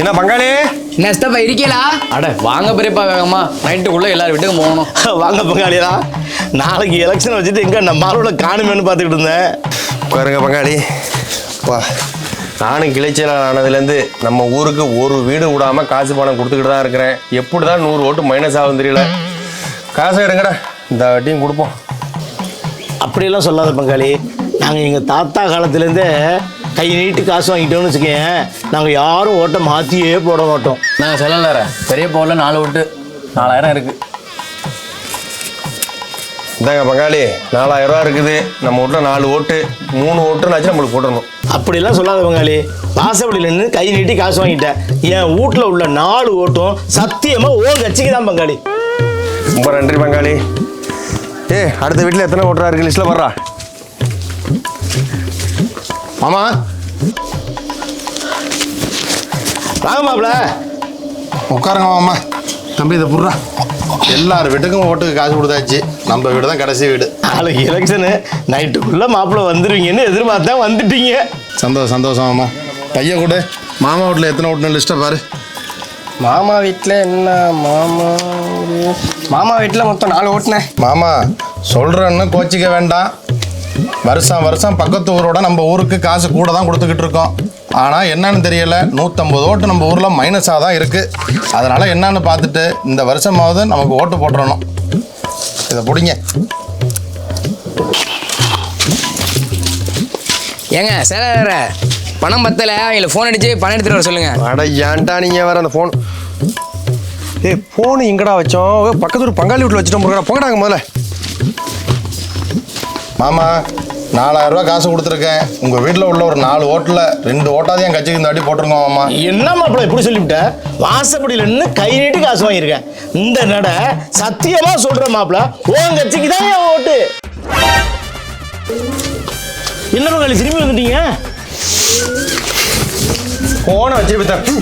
என்ன பங்காளி நெஸ்டப்பா இருக்கீங்களா? அட வாங்க பெரியப்பா, வேகமா நைட்டுக்குள்ள எல்லாரும் வீட்டுக்கும் போகணும். வாங்க பங்காளியா, நாளைக்கு எலெக்ஷன் வச்சுட்டு எங்க நம்ம ஆளோட காணுமேனு பார்த்துக்கிட்டு இருந்தேன். பாருங்க பங்காளி, வா நானும் கிளைச்சலாளர் ஆனதுலேருந்து நம்ம ஊருக்கு ஒரு வீடு விடாமல் காசு பணம் கொடுத்துக்கிட்டு தான் இருக்கிறேன். எப்படி தான் 100 ஓட்டு மைனஸ் ஆகும் தெரியல. காசை எடுங்கடா, இந்த வாட்டியும் கொடுப்போம். அப்படியெல்லாம் சொல்லாத பங்காளி, நாங்கள் எங்கள் தாத்தா காலத்துலேருந்தே கை நீட்டு காசு வாங்கிட்டோம்னு வச்சுக்கேன், நாங்கள் யாரும் ஓட்டை மாற்றியே போட மாட்டோம். நான் சொல்லல பெரியப்பாவில் 4 ஓட்டு 4000 இருக்கு. இந்தாங்க பங்காளி, 4000 ரூபா இருக்குது. நம்ம வீட்டில் 4 ஓட்டு 3 ஓட்டுனாச்சும் நம்மளுக்கு போட்டுடணும். அப்படியெல்லாம் சொல்லாத பங்காளி, வாசப்படியில் நின்று கை நீட்டி காசு வாங்கிட்டேன். என் வீட்டில் உள்ள 4 ஓட்டும் சத்தியமாக ஓ கட்சிக்கு தான் பங்காளி. ரொம்ப நன்றி பங்காளி. அடுத்த வீட்டில் எத்தனை ஓட்டரா இருக்கு லிஸ்ட்டில் வர்றா மாமா. வாங்க மாப்பிள. உட்காருங்க மாமா. தம்பி இதை புடுறா. எல்லார் வீட்டுக்கும் ஓட்டுக்கு காசு கொடுத்தாச்சு, நம்ம வீடு தான் கடைசி வீடு. நாளைக்கு எலெக்ஷனு, நைட்டுக்குள்ளே மாப்பிள்ளை வந்துடுவீங்கன்னு எதிர்பார்த்தேன், வந்துட்டீங்க. சந்தோஷம் சந்தோஷம் மாமா. பையன் கூட மாமா வீட்டில் எத்தனை ஓட்டுன்னு லிஸ்ட்டை பாரு. மாமா வீட்டில் என்ன மாமா வீட்டில் மொத்தம் 4 ஓட்டுனேன். மாமா சொல்கிறேன்னு கோச்சிக்க வேண்டாம். வருஷம் வருஷம் பக்கத்து ஊரோட நம்ம ஊருக்கு காசு கூட தான் கொடுத்துக்கிட்டு இருக்கோம். ஆனால் என்னன்னு தெரியல, 150 ஓட்டு நம்ம ஊரில் மைனஸாக தான் இருக்குது. அதனால் என்னன்னு பார்த்துட்டு இந்த வருஷமாவது நமக்கு ஓட்டு போட்டுறணும். இதை பிடிங்க. ஏங்க சேர பணம் பத்தல, இல்லை ஃபோன் அடிச்சு பணம் எடுத்துட்டு வர சொல்லுங்க. அட ஏன்டா நீங்கள் வேறு அந்த ஃபோன் ஃபோனு எங்கடா வச்சோம்? பக்கத்து ஒரு பங்காளி வீட்டில் வச்சுட்டோம். போங்கடாங்க முதல்ல. மாமா 4000 ரூபா காசு கொடுத்துருக்கேன். உங்கள் வீட்டில் உள்ள ஒரு 4 ஓட்டில் 2 ஓட்டாவது என் கட்சிக்கு இந்த வாட்டி போட்டிருங்க மாமா. என்ன மாப்பிள்ள இப்படி சொல்லிவிட்டேன்? வாசப்படியில் நின்று கை நீட்டி காசு வாங்கியிருக்கேன். இந்த நட சத்தியமா சொல்றேன் மாப்பிள்ள, உன் கட்சிக்கு தான் என் ஓட்டு. என்ன பங்காளி திரும்பி வந்துட்டீங்க? ஃபோனை வச்சுட்டு